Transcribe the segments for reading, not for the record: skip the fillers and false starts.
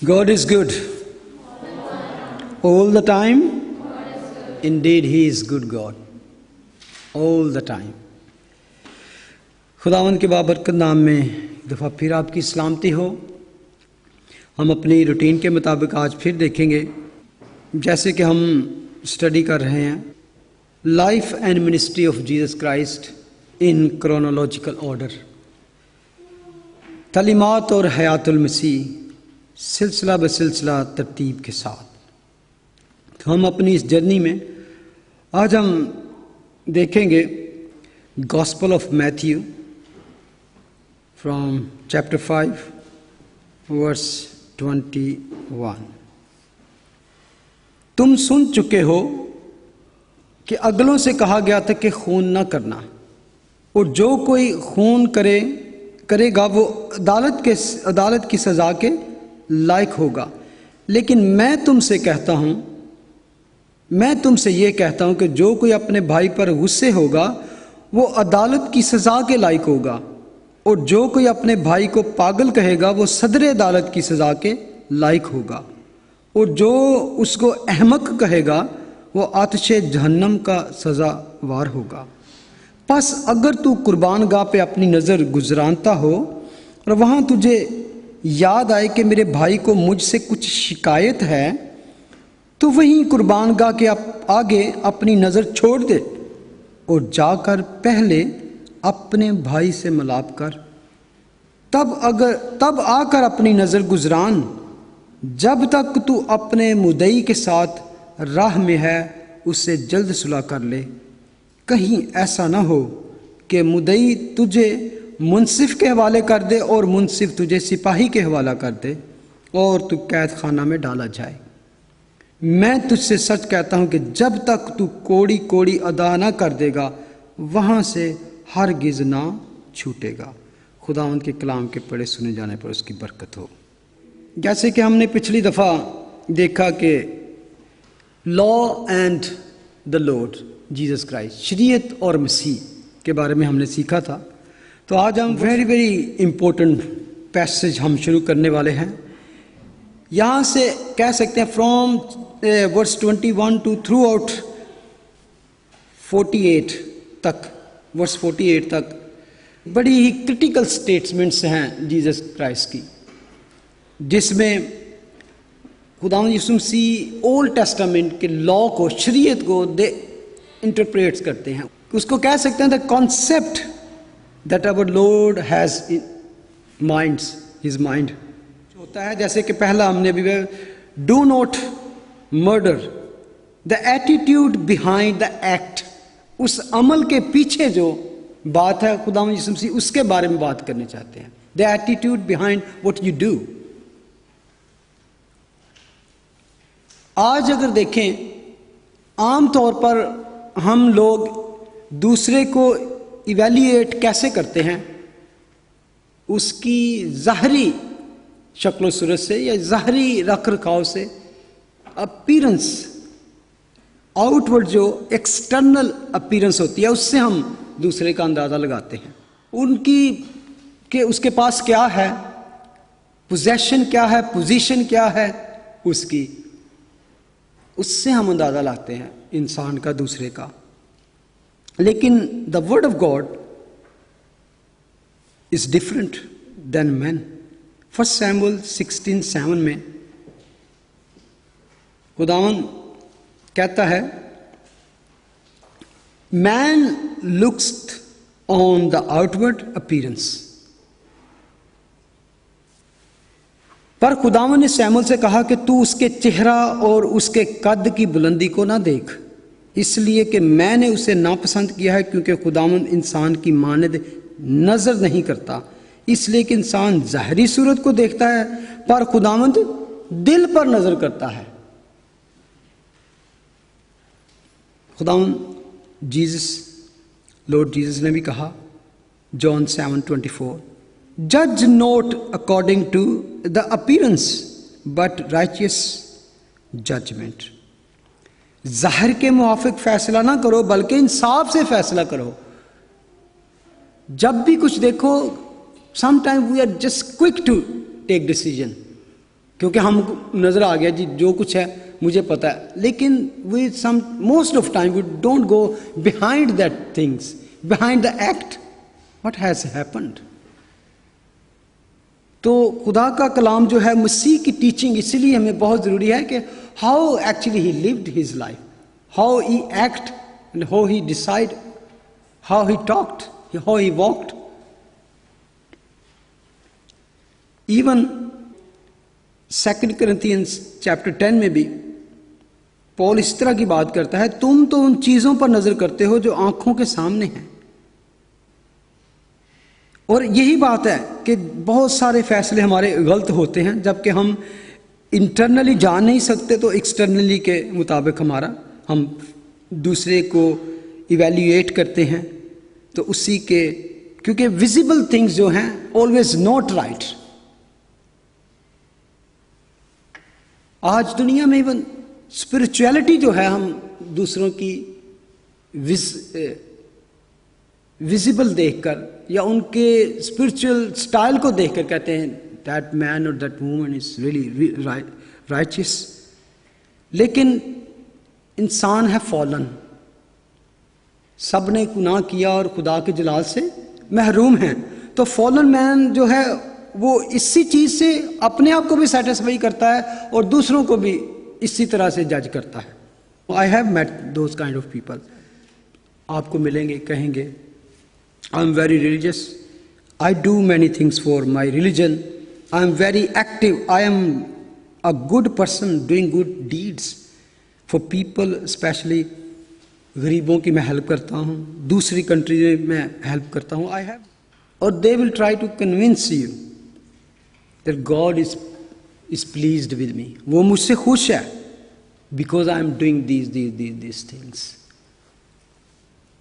God is good. All the time. Indeed, He is good God. All the time. خداوند کے بابرکت نام میں ایک دفعہ پھر آپ کی سلامتی ہو. ہم اپنی روٹین کے مطابق آج پھر دیکھیں گے، جیسے کہ ہم اسٹڈی کر رہے ہیں، life and ministry of Jesus Christ in chronological order, تعلیمات اور حیات المسیح سلسلہ بسلسلہ ترتیب کے ساتھ. تو ہم اپنی اس جرنی میں آج ہم دیکھیں گے gospel of Matthew from chapter 5 ورس 21. تم سن چکے ہو کہ اگلوں سے کہا گیا تھا کہ خون نہ کرنا، اور جو کوئی خون کرے گا وہ عدالت کی سزا کے لائق ہوگا. لیکن میں تم سے یہ کہتا ہوں کہ جو کوئی اپنے بھائی پر غصے ہوگا وہ عدالت کی سزا کے لائق ہوگا، اور جو کوئی اپنے بھائی کو پاگل کہے گا وہ صدر عدالت کی سزا کے لائق ہوگا، اور جو اس کو احمق کہے گا وہ آتش جہنم کا سزاوار ہوگا. پس اگر تو قربان گاہ پہ اپنی نظر گزرانتا ہو اور وہاں تجھے یاد آئے کہ میرے بھائی کو مجھ سے کچھ شکایت ہے، تو وہیں قربان گاہ کے آگے اپنی نظر چھوڑ دے اور جا کر پہلے اپنے بھائی سے ملاپ کر، تب آ کر اپنی نظر گزران. جب تک تو اپنے مدعی کے ساتھ راہ میں ہے اس سے جلد صلح کر لے. کہیں ایسا نہ ہو کہ مدعی تجھے منصف کے حوالے کر دے اور منصف تجھے سپاہی کے حوالہ کر دے اور تو قید خانہ میں ڈالا جائے. میں تجھ سے سچ کہتا ہوں کہ جب تک تو کوڑی ادا نہ کر دے گا وہاں سے ہرگز نہ چھوٹے گا. خداوند کے کلام کے پڑھے سنے جانے پر اس کی برکت ہو. جیسے کہ ہم نے پچھلی دفعہ دیکھا کہ law and the lord Jesus Christ, شریعت اور مسیح کے بارے میں ہم نے سیکھا تھا. تو آج ہم ویری امپورٹنٹ پیسج ہم شروع کرنے والے ہیں. یہاں سے کہہ سکتے ہیں from verse 21 to throughout 48 تک، ورس 48 تک بڑی ہی کرٹیکل سٹیٹمنٹس ہیں جیزس کرائسٹ کی، جس میں خداوند یسوع مسیح اولڈ ٹیسٹامنٹ کے لا کو، شریعت کو دے انٹرپریٹس کرتے ہیں. اس کو کہہ سکتے ہیں the concept that our lord has minds, his mind ہوتا ہے. جیسے کہ پہلا ہم نے بھی do not murder, the attitude behind the act, اس عمل کے پیچھے جو بات ہے خداوند یسوع مسیح اس کے بارے میں بات کرنے چاہتے ہیں. دا attitude behind what you do. آج اگر دیکھیں عام طور پر ہم لوگ دوسرے کو ایویلیویٹ کیسے کرتے ہیں؟ اس کی ظاہری شکل و صورت سے یا ظاہری رکھ رکھاؤ سے، اپیرنس، آؤٹ ورڈ جو ایکسٹرنل اپیرنس ہوتی ہے اس سے ہم دوسرے کا اندازہ لگاتے ہیں. کہ اس کے پاس کیا ہے، پوزیشن کیا ہے، پوزیشن کیا ہے اس کی، اس سے ہم اندازہ لاتے ہیں انسان کا دوسرے کا. لیکن the word of God is different than man. 1 Samuel 16:7 میں خداوند کہتا ہے man looks on the outward appearance. پر خداوند نے سیموئل سے کہا کہ تو اس کے چہرہ اور اس کے قد کی بلندی کو نہ دیکھ، اس لیے کہ میں نے اسے ناپسند کیا ہے، کیونکہ خداوند انسان کی مانند نظر نہیں کرتا، اس لیے کہ انسان ظاہری صورت کو دیکھتا ہے پر خداوند دل پر نظر کرتا ہے. خداوند لارڈ جیزس نے بھی کہا جان 7:24 جج not according to the appearance but righteous judgment. ظاہر کے موافق فیصلہ نہ کرو بلکہ انصاف سے فیصلہ کرو. جب بھی کچھ دیکھو some time we are just quick to take decision. کیونکہ ہم نظر آ گیا جی جو کچھ ہے مجھے پتا ہے. لیکن most of time we don't go behind that things, behind the act what has happened. تو خدا کا کلام جو ہے, مسیح کی ٹیچنگ اسی لیے ہمیں بہت ضروری ہے کہ how actually he lived his life, how he act and how he decide, how he talked, how he walked. Even 2 Corinthians chapter 10 میں بھی پول اس طرح کی بات کرتا ہے, تم تو ان چیزوں پر نظر کرتے ہو جو آنکھوں کے سامنے ہیں. اور یہی بات ہے کہ بہت سارے فیصلے ہمارے غلط ہوتے ہیں, جبکہ ہم انٹرنلی جان نہیں سکتے تو ایکسٹرنلی کے مطابق ہم دوسرے کو ایویلیویٹ کرتے ہیں. تو اسی کے, کیونکہ ویزیبل تھنگز جو ہیں آلویز ناٹ رائٹ. آج دنیا میں ایون اسپرچویلٹی جو ہے, ہم دوسروں کی ویزیبل دیکھ کر یا ان کے اسپرچل سٹائل کو دیکھ کر کہتے ہیں دیٹ مین اور دیٹ وومن از ریئلی رائچس. لیکن انسان ہے فالن, سب نے گناہ کیا اور خدا کے جلال سے محروم ہیں. تو فالن مین جو ہے وہ اسی چیز سے اپنے آپ کو بھی سیٹسفائی کرتا ہے اور دوسروں کو بھی اسی طرح سے جج کرتا ہے. I have met those kind of people. آپ کو ملیں گے, کہیں گے I am very religious. I do many things for my religion. I am very active. I am a good person doing good deeds for people, especially غریبوں کی میں help کرتا ہوں, دوسری کنٹری میں ہیلپ کرتا ہوں. I have. اور they will try to convince you that God is pleased with me. وہ مجھ سے خوش ہے because I am doing these things.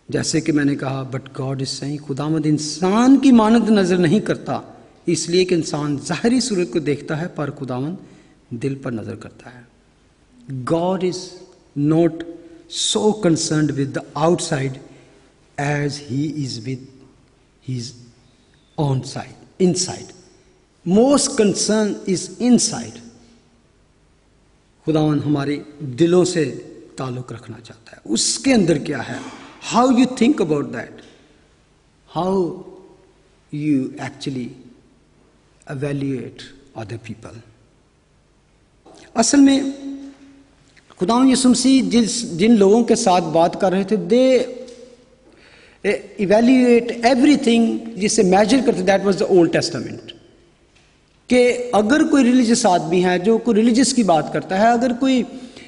جیسے کہ میں نے کہا بٹ گاڈ از سیئنگ, خداوند انسان کی مانند نظر نہیں کرتا, اس لیے کہ انسان ظاہری صورت کو دیکھتا ہے پر خداوند دل پر نظر کرتا ہے. God is not so concerned with the out side as he is with has on side, in side. Most concern is in side. خداوند ہمارے دلوں سے تعلق رکھنا چاہتا ہے, اس کے اندر کیا ہے. How you think about that, how you actually evaluate other people. اصل میں خداوند یسوع مسیح جن لوگوں کے ساتھ بات کر رہے تھے, they evaluate everything, جسے میجر کرتے, that was the Old Testament. کہ اگر کوئی ریلیجس آدمی ہے جو کوئی ریلیجس کی بات کرتا ہے, اگر کوئی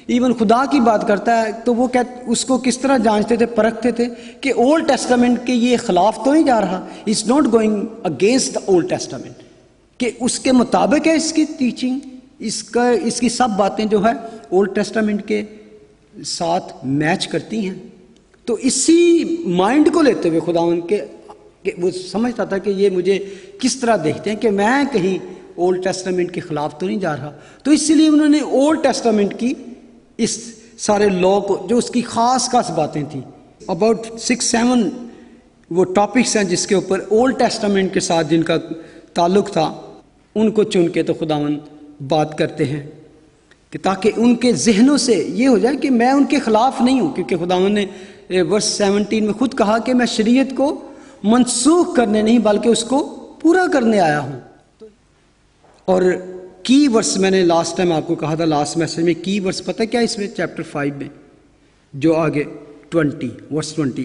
ایون خدا کی بات کرتا ہے, تو وہ اس کو کس طرح جانچتے تھے, پرکھتے تھے کہ اولڈ ٹیسٹامنٹ کے یہ خلاف تو نہیں جا رہا, it's not going against the Old Testament, کہ اس کے مطابق ہے اس کی ٹیچنگ, اس کی سب باتیں جو ہے اولڈ ٹیسٹامنٹ کے ساتھ میچ کرتی ہیں. تو اسی مائنڈ کو لیتے ہوئے خداوند کہ وہ سمجھتا تھا کہ یہ مجھے کس طرح دیکھتے ہیں کہ میں کہیں اولڈ ٹیسٹامنٹ کے خلاف تو نہیں جا رہا. تو اسی لیے انہوں نے اولڈ ٹیسٹامنٹ کی اس سارے لا کو, جو اس کی خاص باتیں تھیں, اباؤٹ 6-7 وہ ٹاپکس ہیں جس کے اوپر اولڈ ٹیسٹامنٹ کے ساتھ جن کا تعلق تھا, ان کو چن کے تو خداوند بات کرتے ہیں کہ تاکہ ان کے ذہنوں سے یہ ہو جائے کہ میں ان کے خلاف نہیں ہوں. کیونکہ خداوند نے ورس 17 میں خود کہا کہ میں شریعت کو منسوخ کرنے نہیں بلکہ اس کو پورا کرنے آیا ہوں. اور کی ورس میں نے لاسٹ ٹائم آپ کو کہا تھا, لاسٹ میسج میں کی ورس پتہ کیا اس میں چیپٹر 5 میں جو آگے 20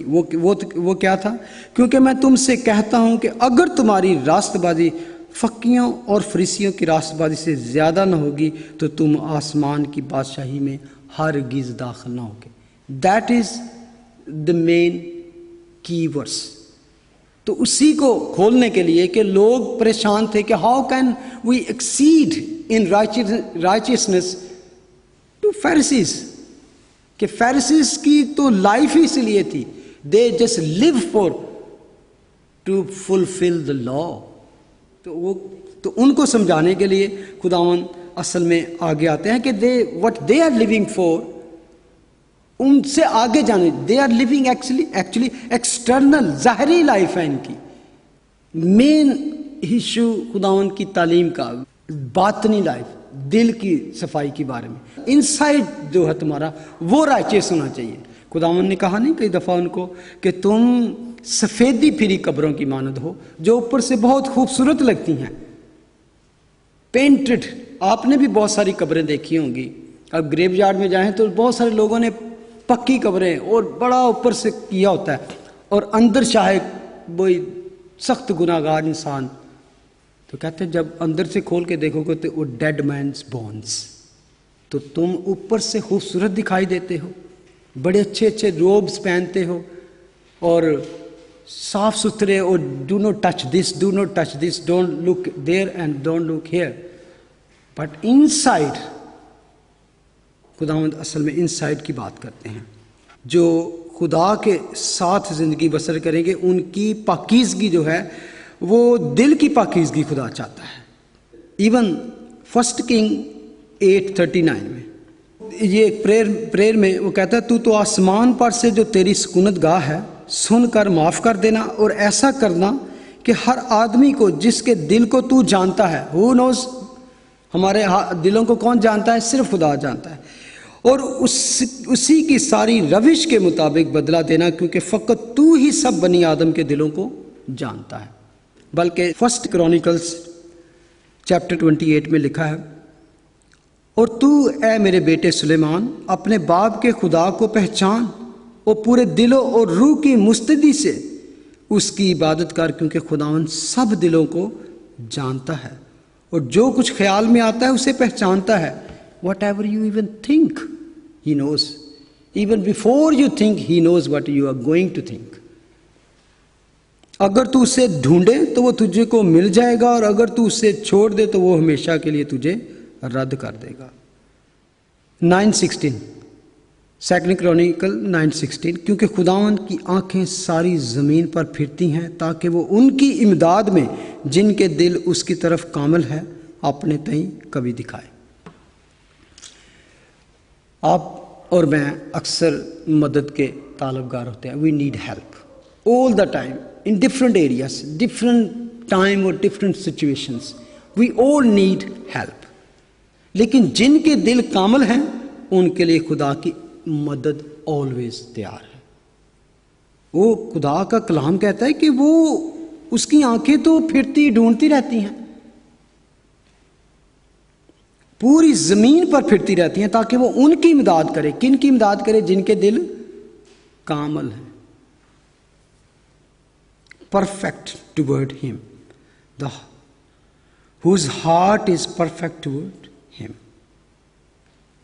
وہ کیا تھا, کیونکہ میں تم سے کہتا ہوں کہ اگر تمہاری راست بازی فقیوں اور فریسیوں کی راست بازی سے زیادہ نہ ہوگی تو تم آسمان کی بادشاہی میں ہرگز داخل نہ ہوگے. دیٹ از دا مین کی ورس. تو اسی کو کھولنے کے لیے کہ لوگ پریشان تھے کہ how can we exceed in righteousness to Pharisees, کہ فیریسیز کی تو لائف ہی اس لیے تھی, they just live for to fulfil the law. تو ان کو سمجھانے کے لیے خداوند اصل میں آگے آتے ہیں کہ what they are living for, ان سے آگے جانے, they are living actually external ظاہری لائف ہے ان کی. مین ایشو خداوند کی تعلیم کا باطنی لائف, دل کی صفائی کے بارے میں. انسائڈ جو ہے تمہارا وہ رائچیس ہونا چاہیے. خداوند نے کہا نہیں کئی دفعہ ان کو کہ تم سفیدی پھری قبروں کی مانند ہو جو اوپر سے بہت خوبصورت لگتی ہیں، پینٹڈ. آپ نے بھی بہت ساری قبریں دیکھی ہوں گی. اب گریو یارڈ میں جائیں تو بہت سارے لوگوں نے پکی قبریں اور بڑا اوپر سے کیا ہوتا ہے، اور اندر چاہے وہی سخت گناہ گار انسان، تو کہتے ہیں جب اندر سے کھول کے دیکھو گے تو وہ ڈیڈ مینس بونز. تو تم اوپر سے خوبصورت دکھائی دیتے ہو، بڑے اچھے اچھے روبز پہنتے ہو اور صاف ستھرے، اور do not touch this, do not touch this, don't look there and don't look here. But inside خداوند اصل میں ان سائڈ کی بات کرتے ہیں. جو خدا کے ساتھ زندگی بسر کریں گے ان کی پاکیزگی جو ہے وہ دل کی پاکیزگی خدا چاہتا ہے. ایون 1 کنگ 8:39 میں یہ پریئر میں وہ کہتا ہے تو آسمان پر سے جو تیری سکونت گاہ ہے سن کر معاف کر دینا، اور ایسا کرنا کہ ہر آدمی کو جس کے دل کو تو جانتا ہے. ہو نوز، ہمارے دلوں کو کون جانتا ہے؟ صرف خدا جانتا ہے. اور اسی کی ساری روش کے مطابق بدلہ دینا، کیونکہ فقط تو ہی سب بنی آدم کے دلوں کو جانتا ہے. بلکہ 1 کرونیکلز چیپٹر 28 میں لکھا ہے، اور تو اے میرے بیٹے سلیمان اپنے باپ کے خدا کو پہچان اور پورے دلوں اور روح کی مستدی سے اس کی عبادت کر، کیونکہ خداوند سب دلوں کو جانتا ہے اور جو کچھ خیال میں آتا ہے اسے پہچانتا ہے. Whatever you even think, he knows. Even before you think, he knows what you are going to think. اگر تو اسے ڈھونڈے تو وہ تجھے کو مل جائے گا، اور اگر تو اسے چھوڑ دے تو وہ ہمیشہ کے لیے تجھے رد کر دے گا. 9:16 2 کرونیکل 9:16 کیونکہ خداوند کی آنکھیں ساری زمین پر پھرتی ہیں تاکہ وہ ان کی امداد میں جن کے دل اس کی طرف کامل ہے اپنے تئیں کبھی دکھائے. آپ اور میں اکثر مدد کے طالبگار ہوتے ہیں. We need help all the time in different areas, different time اور different situations. We all need help. لیکن جن کے دل کامل ہیں ان کے لیے خدا کی مدد آلویز تیار ہے. وہ خدا کا کلام کہتا ہے کہ وہ اس کی آنکھیں تو پھرتی ڈھونڈتی رہتی ہیں، پوری زمین پر پھرتی رہتی ہیں تاکہ وہ ان کی امداد کرے. کن کی امداد کرے؟ جن کے دل کامل ہیں، پرفیکٹ ٹوورڈ ہم، whose heart is perfect toward him.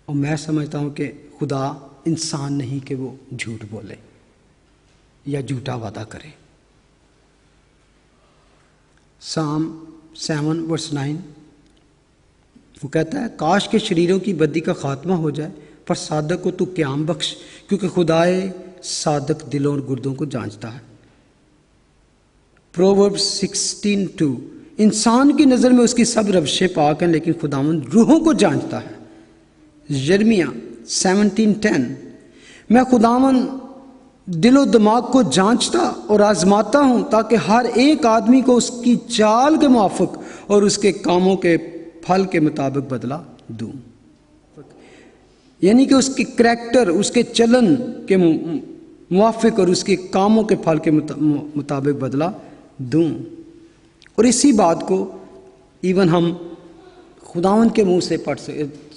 اور میں سمجھتا ہوں کہ خدا انسان نہیں کہ وہ جھوٹ بولے یا جھوٹا وعدہ کرے. Psalm 7:9 وہ کہتا ہے کاش کے شریروں کی بدی کا خاتمہ ہو جائے، پر صادق کو تو قیام بخش، کیونکہ خدائے صادق دلوں اور گردوں کو جانچتا ہے. Proverbs 16:2 انسان کی نظر میں اس کی سب روشیں پاک ہیں لیکن خداوند روحوں کو جانچتا ہے. یرمیہ 17:10 میں خداوند دل و دماغ کو جانچتا اور آزماتا ہوں تاکہ ہر ایک آدمی کو اس کی چال کے موافق اور اس کے کاموں کے پھل کے مطابق بدلہ دوں. یعنی کہ اس کی کریکٹر، اس کے چلن کے موافق اور اس کے کاموں کے پھل کے مطابق بدلہ دوں. اور اسی بات کو ایون ہم خداوند کے منہ سے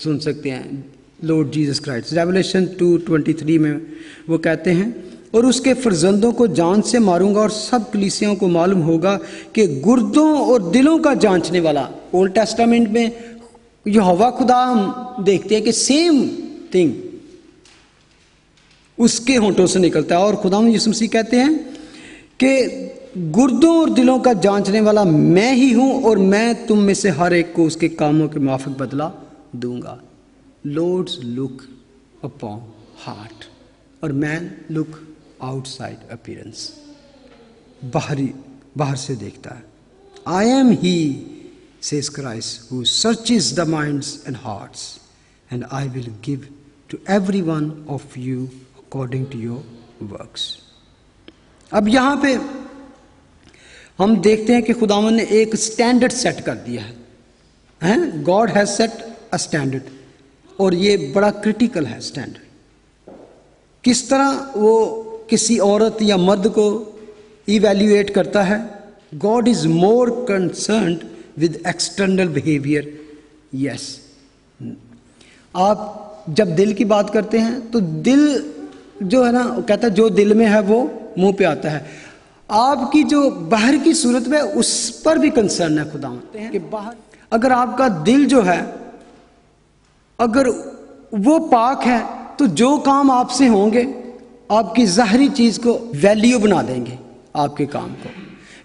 سن سکتے ہیں. لارڈ جیسس کرائسٹ ریولیشن 2:23 میں وہ کہتے ہیں اور اس کے فرزندوں کو جان سے ماروں گا اور سب کلیسیوں کو معلوم ہوگا کہ گردوں اور دلوں کا جانچنے والا. اولڈ ٹیسٹامنٹ میں یہوہ خدا ہم دیکھتے ہیں کہ سیم تھنگ اس کے ہونٹوں سے نکلتا ہے. اور خداوند یسوع مسیح کہتے ہیں کہ گردوں اور دلوں کا جانچنے والا میں ہی ہوں اور میں تم میں سے ہر ایک کو اس کے کاموں کے موافق بدلہ دوں گا. Lords look upon heart اور man look outside appearance. باہر سے دیکھتا ہے. I am he, says Christ, who searches the minds and hearts, and I will give to every one of you according to your works. اب یہاں پہ ہم دیکھتے ہیں کہ خداوند نے ایک سٹینڈرڈ سیٹ کر دیا ہے. God has set اسٹینڈرڈ، اور یہ بڑا کرٹیکل ہے اسٹینڈرڈ۔ کس طرح وہ کسی عورت یا مرد کو ایویلیویٹ کرتا ہے؟ God is more concerned with external behaviour. Yes, آپ جب دل کی بات کرتے ہیں تو دل جو ہے نا، وہ کہتا ہے جو دل میں ہے وہ منہ پہ آتا ہے۔ آپ کی جو باہر کی صورت میں اس پر بھی کنسرن ہے خدا کہ باہر اگر آپ کا دل جو ہے اگر وہ پاک ہے تو جو کام آپ سے ہوں گے آپ کی ظاہری چیز کو ویلیو بنا دیں گے آپ کے کام کو۔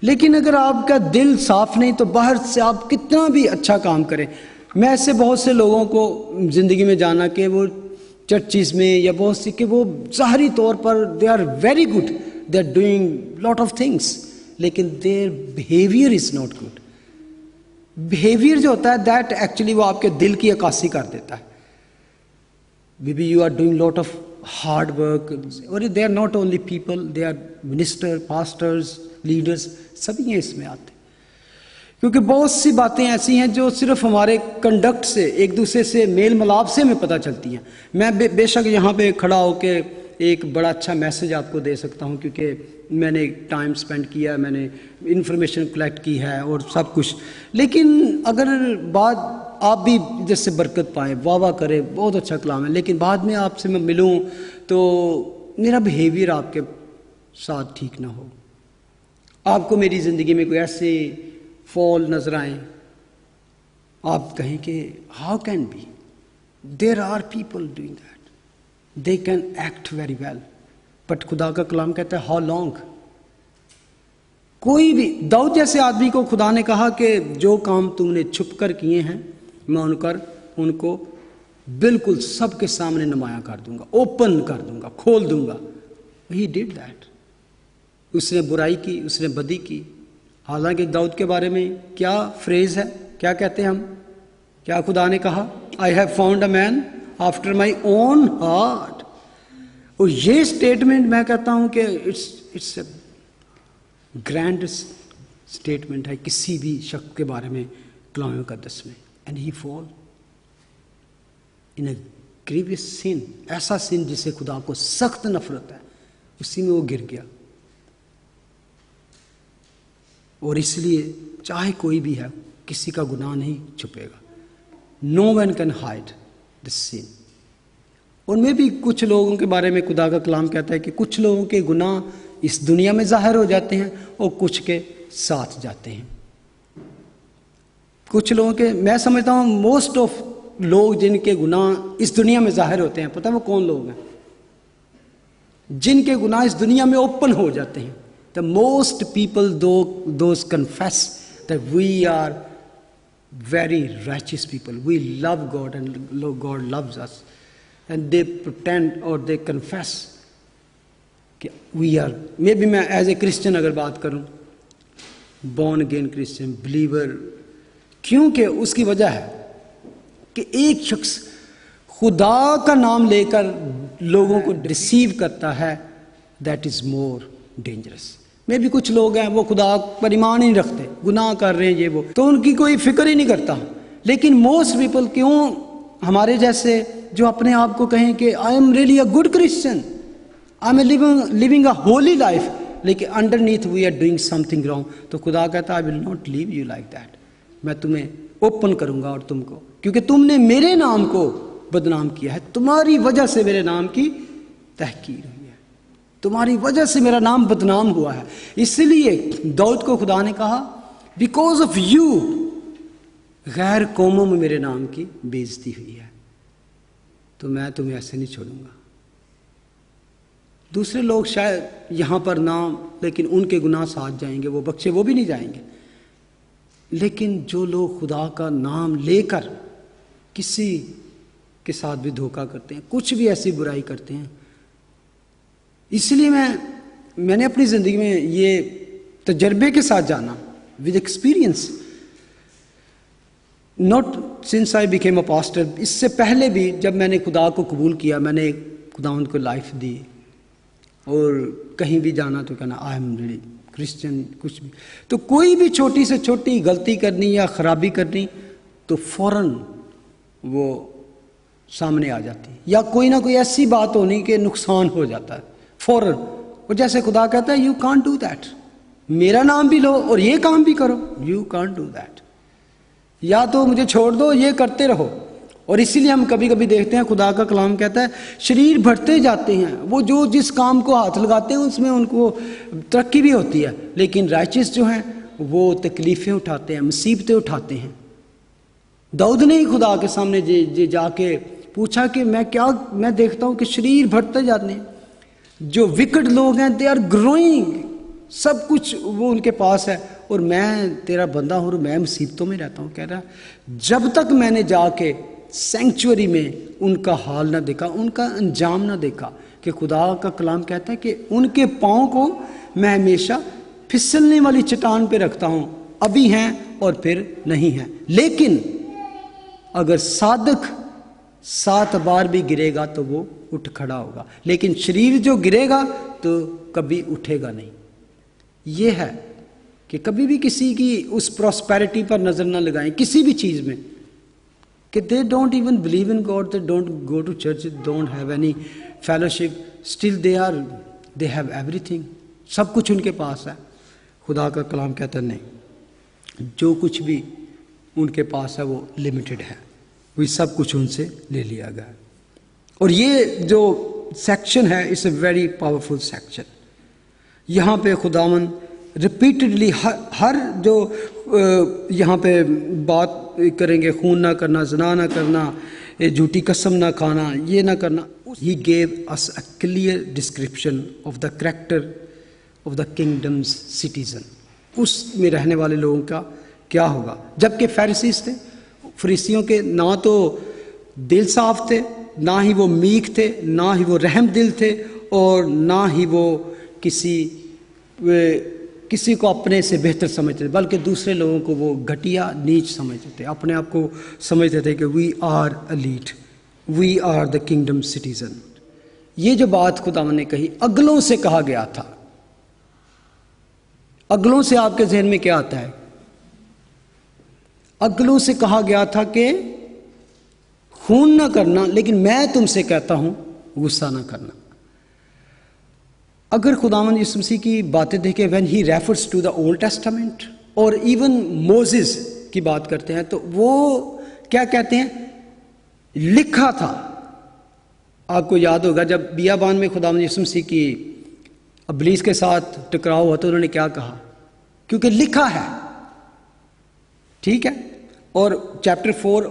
لیکن اگر آپ کا دل صاف نہیں تو باہر سے آپ کتنا بھی اچھا کام کریں۔ میں ایسے بہت سے لوگوں کو زندگی میں جانا کہ وہ چرچز میں یا بہت سی کہ وہ ظاہری طور پر they are very good, they are doing lot of things, لیکن their behaviour is not good. Behaviour جو ہوتا ہے دیٹ ایکچولی وہ آپ کے دل کی عکاسی کر دیتا ہے۔ Maybe you are doing lot of hard work, اور they are not only people, they are minister, pastors, leaders، سبھی ہیں اس میں آتے ہیں، کیونکہ بہت سی باتیں ایسی ہیں جو صرف ہمارے کنڈکٹ سے ایک دوسرے سے میل ملاپ سے ہمیں پتہ چلتی ہیں۔ میں بے شک یہاں پہ کھڑا ہو کے ایک بڑا اچھا میسج آپ کو دے سکتا ہوں کیونکہ میں نے ٹائم سپینڈ کیا، میں نے انفارمیشن کلیکٹ کی ہے اور سب کچھ، لیکن اگر بعد آپ بھی جس سے برکت پائیں، واہ واہ کرے، بہت اچھا کلام ہے، لیکن بعد میں آپ سے میں ملوں تو میرا بیہیویئر آپ کے ساتھ ٹھیک نہ ہو، آپ کو میری زندگی میں کوئی ایسے فال نظر آئیں، آپ کہیں کہ how can be, there are people doing that, they can act very well, but خدا کا کلام کہتا ہے ہاؤ لانگ۔ کوئی بھی داؤد جیسے آدمی کو خدا نے کہا کہ جو کام تم نے چھپ کر کیے ہیں میں ان کو بالکل سب کے سامنے نمایاں کر دوں گا، اوپن کر دوں گا، کھول دوں گا۔ He did that. اس نے برائی کی، اس نے بدی کی، حالانکہ داؤد کے بارے میں کیا فریز ہے، کیا کہتے ہیں ہم، کیا خدا نے کہا I have found a man after my own heart. اور یہ اسٹیٹمنٹ میں کہتا ہوں کہ اٹس اے گرینڈ اسٹیٹمنٹ ہے کسی بھی شخص کے بارے میں کلام مقدس میں۔ And he fall in a grievous سن، ایسا سن جس سے خدا کو سخت نفرت ہے، اسی میں وہ گر گیا۔ اور اس لیے چاہے کوئی بھی ہے کسی کا گناہ نہیں چھپے گا۔ نو ون کین ہائڈ دا سن۔ ان میں بھی کچھ لوگوں کے بارے میں خدا کا کلام کہتا ہے کہ کچھ لوگوں کے گناہ اس دنیا میں ظاہر ہو جاتے ہیں اور کچھ کے ساتھ جاتے ہیں۔ کچھ لوگوں کے، میں سمجھتا ہوں موسٹ آف لوگ جن کے گناہ اس دنیا میں ظاہر ہوتے ہیں، پتہ ہے وہ کون لوگ ہیں؟ جن کے گناہ اس دنیا میں اوپن ہو جاتے ہیں۔ The most people, those confess that we are very righteous people, we love God and God loves us, and they pretend or they confess کہ we are, maybe میں ایز اے کرسچن اگر بات کروں، born again Christian believer، کیونکہ اس کی وجہ ہے کہ ایک شخص خدا کا نام لے کر لوگوں کو ڈسیو کرتا ہے، that is more dangerous۔ میں بھی کچھ لوگ ہیں وہ خدا پر ایمان ہی نہیں رکھتے، گناہ کر رہے ہیں یہ وہ، تو ان کی کوئی فکر ہی نہیں کرتا۔ لیکن موسٹ پیپل، کیوں ہمارے جیسے جو اپنے آپ کو کہیں کہ I am really a good Christian, I am living a holy life, لیکن underneath we are doing something wrong, تو خدا کہتا ہے I will not leave you like that, میں تمہیں اوپن کروں گا اور تم کو، کیونکہ تم نے میرے نام کو بدنام کیا ہے، تمہاری وجہ سے میرے نام کی تحقیر ہوئی ہے، تمہاری وجہ سے میرا نام بدنام ہوا ہے۔ اس لیے داؤد کو خدا نے کہا بیکاز آف یو غیر قوموں میں میرے نام کی بے عزتی ہوئی ہے، تو میں تمہیں ایسے نہیں چھوڑوں گا۔ دوسرے لوگ شاید یہاں پر نہ، لیکن ان کے گناہ ساتھ جائیں گے، وہ بخشے وہ بھی نہیں جائیں گے۔ لیکن جو لوگ خدا کا نام لے کر کسی کے ساتھ بھی دھوکہ کرتے ہیں، کچھ بھی ایسی برائی کرتے ہیں، اس لیے میں نے اپنی زندگی میں یہ تجربے کے ساتھ جانا، with experience, not since I became a pastor, اس سے پہلے بھی جب میں نے خدا کو قبول کیا، میں نے خداوند کو لائف دی، اور کہیں بھی جانا تو کہنا آئی ایم ریلی کرسچن، کچھ بھی، تو کوئی بھی چھوٹی سے چھوٹی غلطی کرنی یا خرابی کرنی تو فوراً وہ سامنے آ جاتی ہے، یا کوئی نہ کوئی ایسی بات ہونی کہ نقصان ہو جاتا ہے فوراً. اور جیسے خدا کہتا ہے یو کانٹ ڈو دیٹ، میرا نام بھی لو اور یہ کام بھی کرو، یو کانٹ ڈو دیٹ. یا تو مجھے چھوڑ دو، یہ کرتے رہو. اور اسی لیے ہم کبھی کبھی دیکھتے ہیں خدا کا کلام کہتا ہے شریر بڑھتے جاتے ہیں، وہ جو جس کام کو ہاتھ لگاتے ہیں اس میں ان کو ترقی بھی ہوتی ہے، لیکن رائچس جو ہیں وہ تکلیفیں اٹھاتے ہیں، مصیبتیں اٹھاتے ہیں. داؤد نے ہی خدا کے سامنے جا کے پوچھا کہ میں دیکھتا ہوں کہ شریر بڑھتے جاتے ہیں، جو وکٹ لوگ ہیں دے آر گروئنگ، سب کچھ وہ ان کے پاس ہے، اور میں تیرا بندہ ہوں اور میں مصیبتوں میں رہتا ہوں. کہہ رہا جب تک میں نے جا کے سینکچوری میں ان کا حال نہ دیکھا، ان کا انجام نہ دیکھا. کہ خدا کا کلام کہتا ہے کہ ان کے پاؤں کو میں ہمیشہ پھسلنے والی چٹان پہ رکھتا ہوں، ابھی ہیں اور پھر نہیں ہیں. لیکن اگر صادق 7 بار بھی گرے گا تو وہ اٹھ کھڑا ہوگا، لیکن شریر جو گرے گا تو کبھی اٹھے گا نہیں. یہ ہے کہ کبھی بھی کسی کی اس پراسپیرٹی پر نظر نہ لگائیں کسی بھی چیز میں، کہ they don't even believe in God, they don't go to church, they don't have any fellowship, still they have everything. سب کچھ ان کے پاس ہے. خدا کا کلام کہتا ہے نہیں، جو کچھ بھی ان کے پاس ہے وہ لمیٹڈ ہے، وہی سب کچھ ان سے لے لیا گیا. اور یہ جو سیکشن ہے اس اے ویری پاورفل سیکشن. یہاں پہ خداوند ریپیٹڈلی ہر جو یہاں پہ بات کریں گے، خون نہ کرنا، زنا نہ کرنا، جھوٹی قسم نہ کھانا، یہ نہ کرنا. He gave us a clear description of the character of the kingdom's citizen. اس میں رہنے والے لوگوں کا کیا ہوگا. جبکہ فیریسیز تھے، فریسیوں کے نہ تو دل صاف تھے، نہ ہی وہ میک تھے، نہ ہی وہ رحم دل تھے، اور نہ ہی وہ کسی کو اپنے سے بہتر سمجھتے تھے، بلکہ دوسرے لوگوں کو وہ گھٹیا نیچ سمجھتے تھے. اپنے آپ کو سمجھتے تھے کہ we are elite, we are the kingdom citizen. یہ جو بات خدا نے کہی اگلوں سے کہا گیا تھا. اگلوں سے آپ کے ذہن میں کیا آتا ہے؟ اگلوں سے کہا گیا تھا کہ خون نہ کرنا، لیکن میں تم سے کہتا ہوں غصہ نہ کرنا. اگر خداوند یسوع مسیح کی باتیں دیکھیں when he refers to the Old Testament اور ایون موزز کی بات کرتے ہیں تو وہ کیا کہتے ہیں؟ لکھا تھا. آپ کو یاد ہوگا جب بیابان میں خداوند یسوع مسیح کی ابلیس کے ساتھ ٹکراؤ ہوا تو انہوں نے کیا کہا؟ کیونکہ لکھا ہے. ٹھیک ہے. اور چیپٹر 4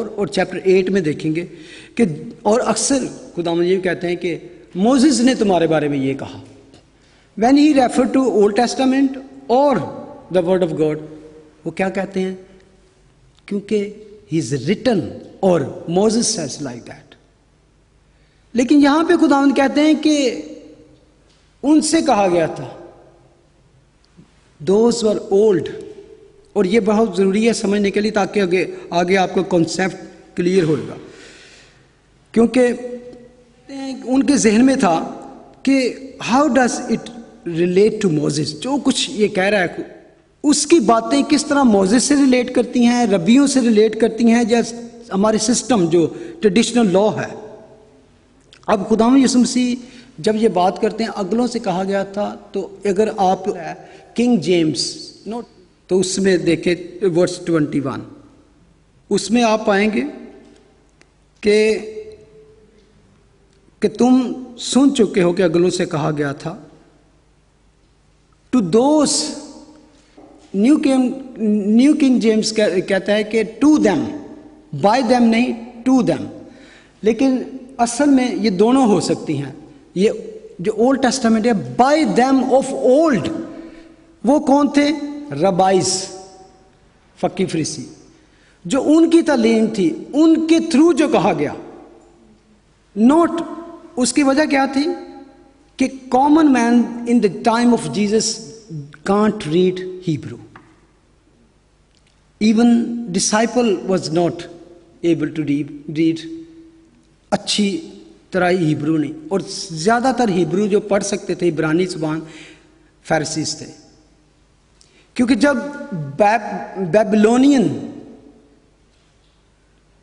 اور چیپٹر 8 میں دیکھیں گے کہ اور اکثر خداوند یہ کہتے ہیں کہ موزز نے تمہارے بارے میں یہ کہا. when he referred to Old Testament اور the word of God وہ کیا کہتے ہیں؟ کیونکہ he is written اور Moses says like that. لیکن یہاں پہ خداوند کہتے ہیں کہ ان سے کہا گیا تھا those were old. اور یہ بہت ضروری ہے سمجھنے کے لیے تاکہ آگے آپ کو کنسیپٹ کلیئر ہوگا. کیونکہ ان کے ذہن میں تھا کہ how does it relate to Moses. جو کچھ یہ کہہ رہا ہے اس کی باتیں کس طرح موزز سے ریلیٹ کرتی ہیں، ربیوں سے ریلیٹ کرتی ہیں، یا ہمارے سسٹم جو ٹریڈیشنل لا ہے. اب خداوند یسوع مسیح جب یہ بات کرتے ہیں اگلوں سے کہا گیا تھا، تو اگر آپ کنگ جیمز نوٹ تو اس میں دیکھیں ورس 21 اس میں آپ پائیں گے کہ تم سن چکے ہو کہ اگلوں سے کہا گیا تھا. To those New King James کہتا ہے کہ ٹو دیم، بائی دیم نہیں، ٹو دیم. لیکن اصل میں یہ دونوں ہو سکتی ہیں. یہ جو اولڈ ٹیسٹامنٹ ہے بائی دیم آف اولڈ، وہ کون تھے؟ ربائز، فقی فریسی، جو ان کی تعلیم تھی ان کے تھرو جو کہا گیا. نوٹ اس کی وجہ کیا تھی کہ common man in the time of Jesus can't read Hebrew. Even disciple was not able to read اچھی طرح ہیبرو نہیں، اور زیادہ تر ہیبرو جو پڑھ سکتے تھے عبرانی زبان فارسیز تھے. کیونکہ جب بیبلونین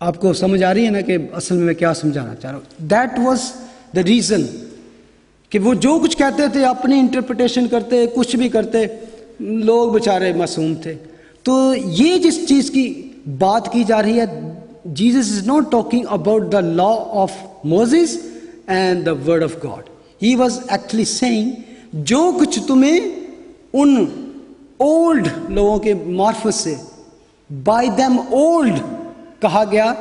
آپ کو سمجھ آ رہی ہے نا کہ اصل میں کیا سمجھانا چاہ رہا ہوں؟ دیٹ واز دا ریزن کہ وہ جو کچھ کہتے تھے اپنی انٹرپریٹیشن کرتے، کچھ بھی کرتے، لوگ بیچارے معصوم تھے. تو یہ جس چیز کی بات کی جا رہی ہے، Jesus is not talking about the law of Moses and the word of God. He was actually saying جو کچھ تمہیں ان اولڈ لوگوں کے معرفت سے بائی دیم اولڈ کہا گیا،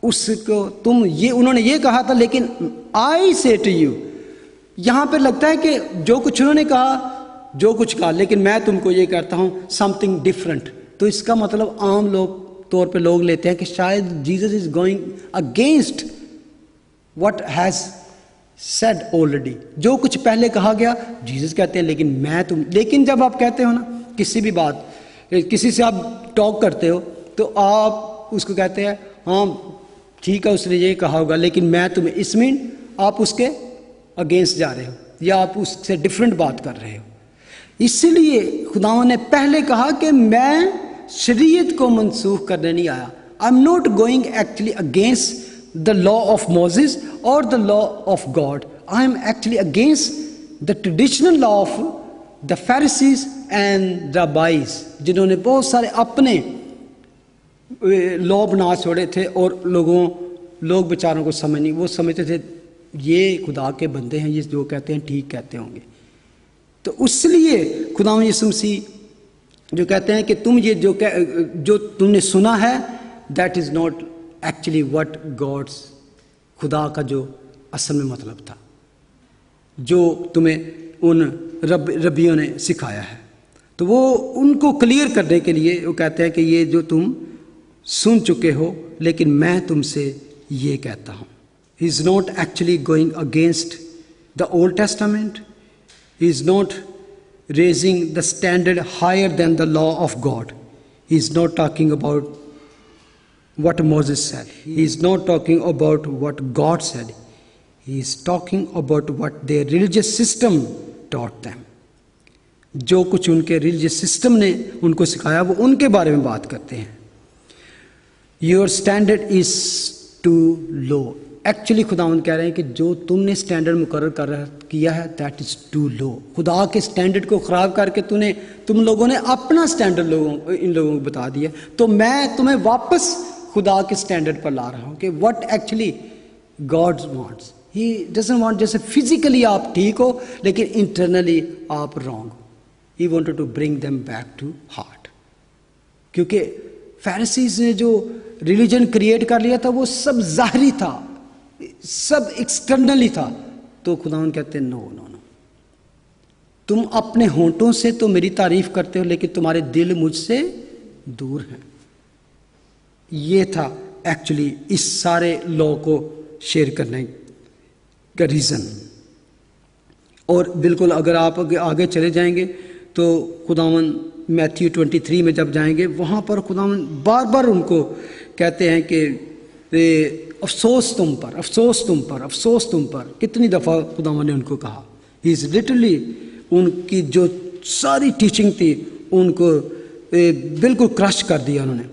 اس کو تم یہ انہوں نے یہ کہا تھا، لیکن آئی سے ٹو یو. یہاں پہ لگتا ہے کہ جو کچھ انہوں نے کہا، جو کچھ کہا، لیکن میں تم کو یہ کہتا ہوں سم تھنگ ڈفرنٹ. تو اس کا مطلب عام طور پہ لوگ لیتے ہیں کہ شاید Jesus is going against what has said already. جو کچھ پہلے کہا گیا جیزس کہتے ہیں لیکن جب آپ کہتے ہو نا کسی بھی بات، کسی سے آپ ٹاک کرتے ہو تو آپ اس کو کہتے ہیں ہاں ٹھیک ہے اس نے یہ کہا ہوگا، لیکن میں تمہیں اس میں آپ اس کے اگینسٹ جا رہے ہو یا آپ اس سے ڈفرینٹ بات کر رہے ہو. اس لیے خداوند نے پہلے کہا کہ میں شریعت کو منسوخ کرنے نہیں آیا. I am not going actually against the law of Moses or the law of God. I am actually against the traditional law of the Pharisees and rabbis, جنہوں نے بہت سارے اپنے لا بنا چھوڑے تھے اور لوگ بیچاروں کو سمجھ نہیں، وہ سمجھتے تھے یہ خدا کے بندے ہیں، یہ جو کہتے ہیں ٹھیک کہتے ہوں گے. تو اس لیے خداوند یسوع مسیح جو کہتے ہیں کہ تم یہ جو تم نے سنا ہے that is not actually what God's, خدا کا جو اصل میں مطلب تھا، جو تمہیں ان ربیوں نے سکھایا ہے. تو وہ ان کو کلیئر کرنے کے لیے وہ کہتے ہیں کہ یہ جو تم سن چکے ہو لیکن میں تم سے یہ کہتا ہوں. He is not actually going against the Old Testament. He is not raising the standard higher than the law of God. He is not talking about what Moses said. He is not talking about what God said. He is talking about what their religious system taught them. جو کچھ ان کے religious system نے ان کو سکھایا وہ ان کے بارے میں بات کرتے ہیں. Your standard is too low. Actually خداوند کہہ رہے ہیں کہ جو تم نے اسٹینڈرڈ مقرر کیا ہے دیٹ از ٹو لو. خدا کے اسٹینڈرڈ کو خراب کر کے تم لوگوں نے اپنا اسٹینڈرڈ ان لوگوں کو بتا دیا. تو میں تمہیں واپس خدا کے اسٹینڈرڈ پر لا رہا ہوں کہ what actually God wants. He doesn't want جیسے فزیکلی آپ ٹھیک ہو لیکن انٹرنلی آپ رانگ ہو. He wanted to bring them back to heart. کیونکہ فیریسیز نے جو ریلیجن کریٹ کر لیا تھا وہ سب ظاہری تھا، سب ایکسٹرنلی تھا. تو خداوند کہتے ہیں نو نو نو، تم اپنے ہونٹوں سے تو میری تعریف کرتے ہو لیکن تمہارے دل مجھ سے دور ہیں. یہ تھا ایکچولی اس سارے لا کو شیئر کرنے کا ریزن. اور بالکل اگر آپ آگے چلے جائیں گے تو خداوند میتھیو 23 میں جب جائیں گے وہاں پر خداوند بار بار ان کو کہتے ہیں کہ افسوس تم پر، افسوس تم پر، افسوس تم پر. کتنی دفعہ خداوند نے ان کو کہا. ہی از لٹرلی ان کی جو ساری ٹیچنگ تھی ان کو بالکل کرش کر دیا انہوں نے.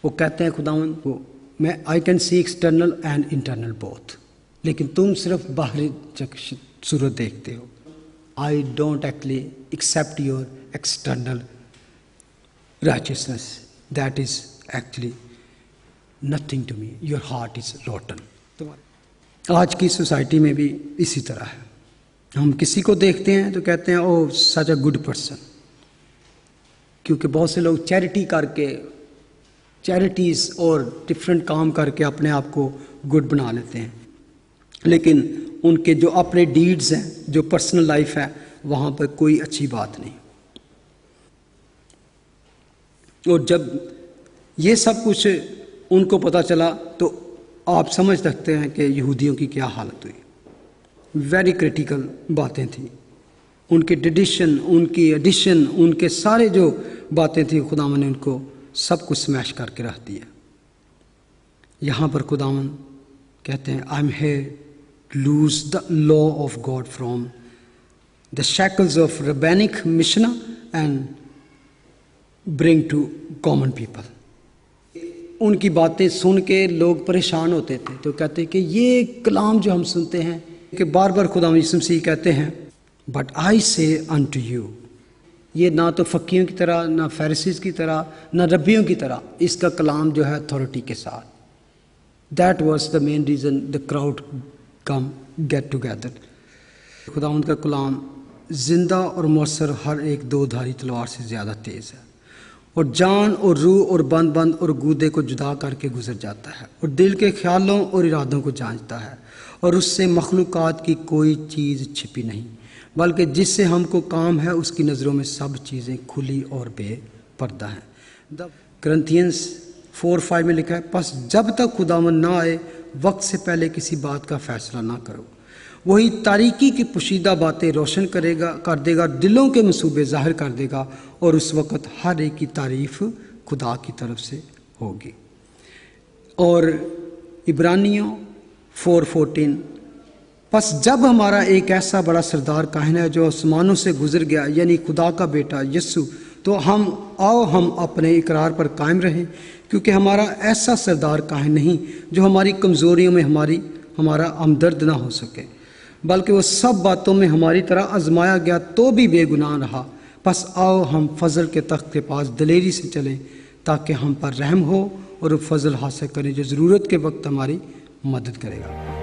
وہ کہتے ہیں خداوند کو میں I can see external and internal both, لیکن تم صرف باہری صورت دیکھتے ہو. I don't actually accept your external righteousness. That is actually nothing to me. Your heart is rotten. آج کی سوسائٹی میں بھی اسی طرح ہے. ہم کسی کو دیکھتے ہیں تو کہتے ہیں او سچ اے گڈ پرسن، کیونکہ بہت سے لوگ چیریٹی کر کے، چیریٹیز اور ڈفرینٹ کام کر کے اپنے آپ کو گڈ بنا لیتے ہیں، لیکن ان کے جو اپنے ڈیڈز ہیں، جو پرسنل لائف ہے، وہاں پر کوئی اچھی بات نہیں. اور جب یہ سب کچھ ان کو پتہ چلا تو آپ سمجھ سکتے ہیں کہ یہودیوں کی کیا حالت ہوئی. ویری کریٹیکل باتیں تھیں. ان کے ٹریڈیشن، ان کی ایڈیشن، ان کے سارے جو باتیں تھیں خداوند نے ان کو سب کچھ سمیش کر کے رکھ دیا. یہاں پر خداوند کہتے ہیں I am here to loose the law of God from the shackles of rabbinic Mishnah and bring to common people. ان کی باتیں سن کے لوگ پریشان ہوتے تھے، تو کہتے کہ یہ کلام جو ہم سنتے ہیں کہ بار بار خدا یسوع مسیح کہتے ہیں بٹ آئی سے unto you، یہ نہ تو فقیوں کی طرح، نہ فیریسیز کی طرح، نہ ربیوں کی طرح، اس کا کلام جو ہے اتھارٹی کے ساتھ. That was the main reason the crowd come get together. خدا ان کا کلام زندہ اور مؤثر، ہر ایک دو دھاری تلوار سے زیادہ تیز ہے، اور جان اور روح اور بند اور گودے کو جدا کر کے گزر جاتا ہے، اور دل کے خیالوں اور ارادوں کو جانچتا ہے، اور اس سے مخلوقات کی کوئی چیز چھپی نہیں، بلکہ جس سے ہم کو کام ہے اس کی نظروں میں سب چیزیں کھلی اور بے پردہ ہیں. کرنتھینس 4:5 میں لکھا ہے پس جب تک خداوند نہ آئے وقت سے پہلے کسی بات کا فیصلہ نہ کرو. وہی تاریکی کی پوشیدہ باتیں روشن کر دے گا، دلوں کے منصوبے ظاہر کر دے گا، اور اس وقت ہر ایک کی تعریف خدا کی طرف سے ہوگی. اور عبرانیوں 4:14 پس جب ہمارا ایک ایسا بڑا سردار کاہن ہے جو آسمانوں سے گزر گیا، یعنی خدا کا بیٹا یسوع، تو ہم اپنے اقرار پر قائم رہیں، کیونکہ ہمارا ایسا سردار کاہن نہیں جو ہماری کمزوریوں میں ہمارا ہمدرد نہ ہو سکے، بلکہ وہ سب باتوں میں ہماری طرح آزمایا گیا تو بھی بے گناہ رہا. پس آؤ ہم فضل کے تخت کے پاس دلیری سے چلیں تاکہ ہم پر رحم ہو اور وہ فضل حاصل کریں جو ضرورت کے وقت ہماری مدد کرے گا.